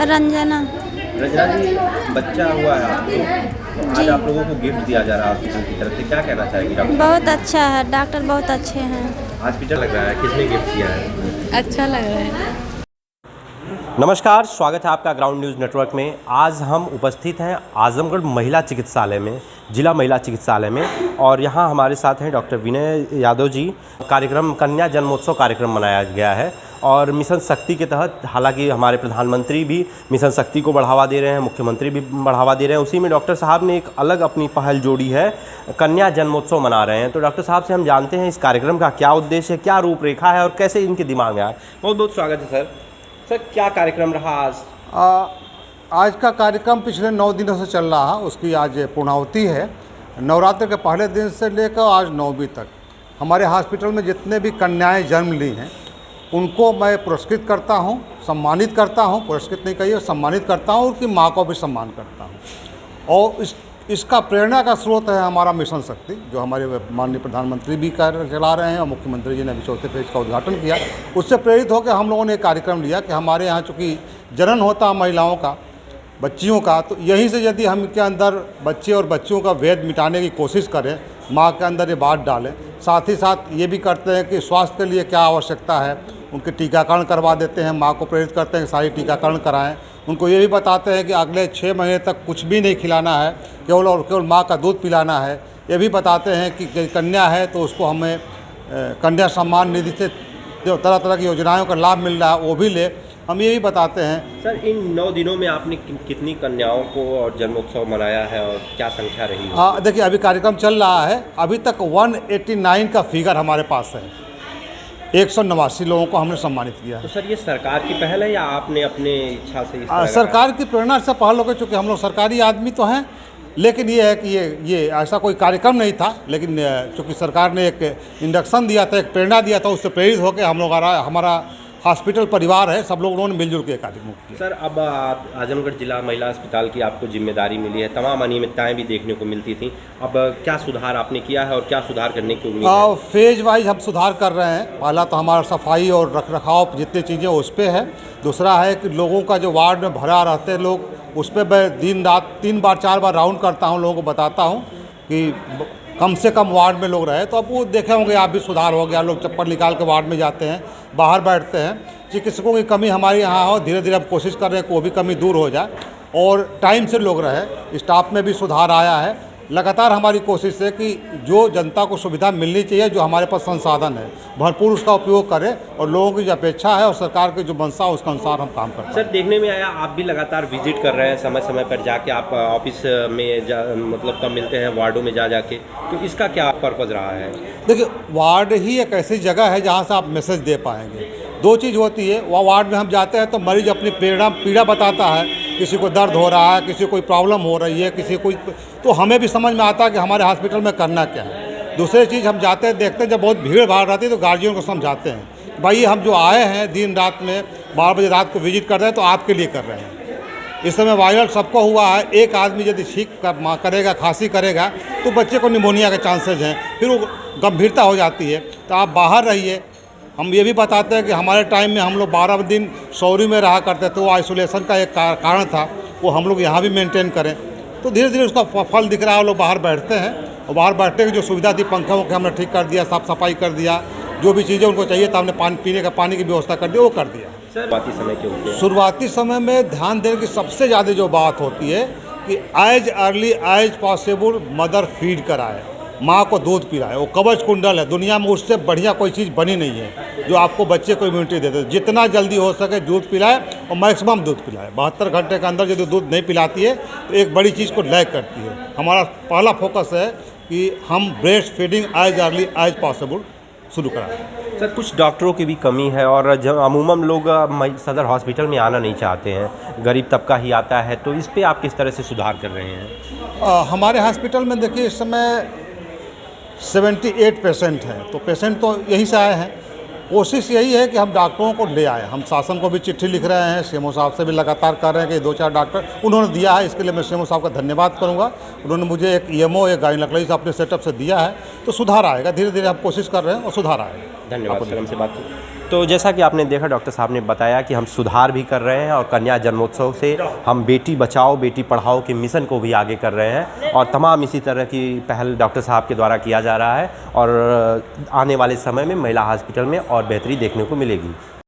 रंजना। रंजना जी, बच्चा हुआ है आपको, आज आप लोगों को गिफ्ट दिया जा रहा है हॉस्पिटल की तरफ से, क्या कहना चाहेंगे डॉक्टर? बहुत अच्छा है, डॉक्टर बहुत अच्छे हैं। हॉस्पिटल लग रहा है, किसने गिफ्ट किया है? अच्छा लग रहा है। नमस्कार, स्वागत है आपका ग्राउंड न्यूज़ नेटवर्क में। आज हम उपस्थित हैं आजमगढ़ महिला चिकित्सालय में, जिला महिला चिकित्सालय में, और यहाँ हमारे साथ हैं डॉक्टर विनय यादव जी। कार्यक्रम कन्या जन्मोत्सव कार्यक्रम मनाया गया है और मिशन शक्ति के तहत, हालांकि हमारे प्रधानमंत्री भी मिशन शक्ति को बढ़ावा दे रहे हैं, मुख्यमंत्री भी बढ़ावा दे रहे हैं, उसी में डॉक्टर साहब ने एक अलग अपनी पहल जोड़ी है, कन्या जन्मोत्सव मना रहे हैं। तो डॉक्टर साहब से हम जानते हैं इस कार्यक्रम का क्या उद्देश्य है, क्या रूपरेखा है और कैसे इनके दिमाग में आया। बहुत बहुत स्वागत है सर। सर, क्या कार्यक्रम रहा आज? आज का कार्यक्रम पिछले 9 दिनों से चल रहा है, उसकी आज पूर्णाहुति है। नवरात्र के पहले दिन से लेकर आज 9वीं तक हमारे हॉस्पिटल में जितने भी कन्याएं जन्म ली हैं उनको मैं पुरस्कृत करता हूं, सम्मानित करता हूं, पुरस्कृत नहीं कहिए, सम्मानित करता हूं, उनकी माँ को भी सम्मान करता हूं। और इसका प्रेरणा का स्रोत है हमारा मिशन शक्ति, जो हमारे माननीय प्रधानमंत्री भी कार्य चला रहे हैं और मुख्यमंत्री जी ने अभी 4थे फेज का उद्घाटन किया। उससे प्रेरित होकर हम लोगों ने एक कार्यक्रम लिया कि हमारे यहाँ चूँकि जनन होता है महिलाओं का, बच्चियों का, तो यहीं से यदि हम इनके अंदर बच्चे और बच्चियों का भेद मिटाने की कोशिश करें, माँ के अंदर ये बात डालें, साथ ही साथ ये भी करते हैं कि स्वास्थ्य के लिए क्या आवश्यकता है, उनके टीकाकरण करवा देते हैं, माँ को प्रेरित करते हैं कि सारी टीकाकरण कराएं। उनको ये भी बताते हैं कि अगले 6 महीने तक कुछ भी नहीं खिलाना है, केवल और केवल माँ का दूध पिलाना है। ये भी बताते हैं कि कन्या है तो उसको हमें कन्या सम्मान निधि से जो तरह तरह की योजनाओं का लाभ मिल रहा है वो भी ले, हम ये भी बताते हैं। सर, इन 9 दिनों में आपने कितनी कन्याओं को और जन्मोत्सव मनाया है और क्या संख्या रही है? हाँ, देखिए अभी कार्यक्रम चल रहा है, अभी तक 189 का फिगर हमारे पास है। 189 लोगों को हमने सम्मानित किया है। तो सर, ये सरकार की पहल है या आपने अपने इच्छा से? सरकार की प्रेरणा से पहल हो गई, चूँकि हम लोग सरकारी आदमी तो हैं, लेकिन ये है कि ये ऐसा कोई कार्यक्रम नहीं था, लेकिन चूँकि सरकार ने एक इंडक्शन दिया था, एक प्रेरणा दिया था, उससे प्रेरित होकर हम लोग हमारा हॉस्पिटल परिवार है, सब लोगों ने मिलजुल के कार्यक्रम किया। सर, अब आजमगढ़ जिला महिला अस्पताल की आपको जिम्मेदारी मिली है, तमाम अनियमितताएं भी देखने को मिलती थी, अब क्या सुधार आपने किया है और क्या सुधार करने की उम्मीद है? फेज वाइज हम सुधार कर रहे हैं। पहला तो हमारा सफाई और रख रखाव जितनी चीज़ें उस पर है। दूसरा है कि लोगों का जो वार्ड में भरा रहते हैं लोग, उस पर मैं दिन रात 3 बार 4 बार राउंड करता हूँ, लोगों को बताता हूँ कि कम से कम वार्ड में लोग रहे। तो अब वो देखे होंगे आप भी, सुधार हो गया, लोग चप्पल निकाल के वार्ड में जाते हैं, बाहर बैठते हैं। चिकित्सकों की कमी हमारे यहाँ हो, धीरे धीरे हम कोशिश कर रहे हैं कि वो भी कमी दूर हो जाए और टाइम से लोग रहे। स्टाफ में भी सुधार आया है। लगातार हमारी कोशिश है कि जो जनता को सुविधा मिलनी चाहिए, जो हमारे पास संसाधन है, भरपूर उसका उपयोग करें और लोगों की जो अपेक्षा है और सरकार की जो मंशा है उसके अनुसार हम काम करते हैं। सर, देखने में आया आप भी लगातार विजिट कर रहे हैं, समय समय पर जाके आप ऑफिस में मतलब कब मिलते हैं, वार्डों में जाके, तो इसका क्या पर्पज़ रहा है? देखिए, वार्ड ही एक ऐसी जगह है जहाँ से आप मैसेज दे पाएंगे। 2 चीज़ होती है, वह वार्ड में हम जाते हैं तो मरीज अपनी पीड़ा बताता है, किसी को दर्द हो रहा है, किसी को कोई प्रॉब्लम हो रही है, किसी को, तो हमें भी समझ में आता है कि हमारे हॉस्पिटल में करना क्या है। दूसरी चीज़, हम जाते हैं देखते हैं, जब बहुत भीड़ भाड़ रहती है तो गार्जियन को समझाते हैं, भाई हम जो आए हैं दिन रात में 12 बजे रात को विजिट कर रहे हैं तो आपके लिए कर रहे हैं। इस समय वायरल सबको हुआ है, एक आदमी यदि छींक करेगा, खांसी करेगा तो बच्चे को निमोनिया के चांसेज हैं, फिर वो गंभीरता हो जाती है। तो आप बाहर रहिए। हम ये भी बताते हैं कि हमारे टाइम में हम लोग 12 दिन सौरी में रहा करते थे, वो आइसोलेशन का एक कारण था, वो हम लोग यहाँ भी मेंटेन करें। तो धीरे धीरे उसका फल दिख रहा है, लोग बाहर बैठते हैं और बाहर बैठने की जो सुविधा थी, पंखे वंखे हमने ठीक कर दिया, साफ़ सफाई कर दिया, जो भी चीज़ें उनको चाहिए था हमने पीने का पानी की व्यवस्था कर दी, वो कर दिया। शुरुआती समय के होते हैं, शुरुआती समय में ध्यान देने की सबसे ज़्यादा जो बात होती है कि as early as possible mother feed कराए, माँ को दूध पिलाए। वो कवच कुंडल है, दुनिया में उससे बढ़िया कोई चीज़ बनी नहीं है जो आपको बच्चे को इम्यूनिटी देते। जितना जल्दी हो सके दूध पिलाए और मैक्सिमम दूध पिलाए। 72 घंटे के अंदर यदि दूध नहीं पिलाती है तो एक बड़ी चीज़ को लैग करती है। हमारा पहला फोकस है कि हम breastfeeding as early as possible शुरू कराएं। सर, कुछ डॉक्टरों की भी कमी है और जब अमूमन लोग सदर हॉस्पिटल में आना नहीं चाहते हैं, गरीब तबका ही आता है, तो इस पर आप किस तरह से सुधार कर रहे हैं? हमारे हॉस्पिटल में देखिए इस समय 78 पेशेंट हैं, तो पेशेंट तो यहीं से आए हैं। कोशिश यही है कि हम डॉक्टरों को ले आए। हम शासन को भी चिट्ठी लिख रहे हैं, सीएमओ साहब से भी लगातार कर रहे हैं कि 2-4 डॉक्टर उन्होंने दिया है। इसके लिए मैं सीएमओ साहब का धन्यवाद करूंगा। उन्होंने मुझे एक ईएमओ एक गायनेकोलॉजी से अपने सेटअप से दिया है, तो सुधार आएगा। धीरे धीरे हम कोशिश कर रहे हैं और सुधार आएगा। धन्यवाद सर, हमसे बात की। तो जैसा कि आपने देखा, डॉक्टर साहब ने बताया कि हम सुधार भी कर रहे हैं और कन्या जन्मोत्सव से हम बेटी बचाओ बेटी पढ़ाओ के मिशन को भी आगे कर रहे हैं और तमाम इसी तरह की पहल डॉक्टर साहब के द्वारा किया जा रहा है और आने वाले समय में महिला हॉस्पिटल में और बेहतरी देखने को मिलेगी।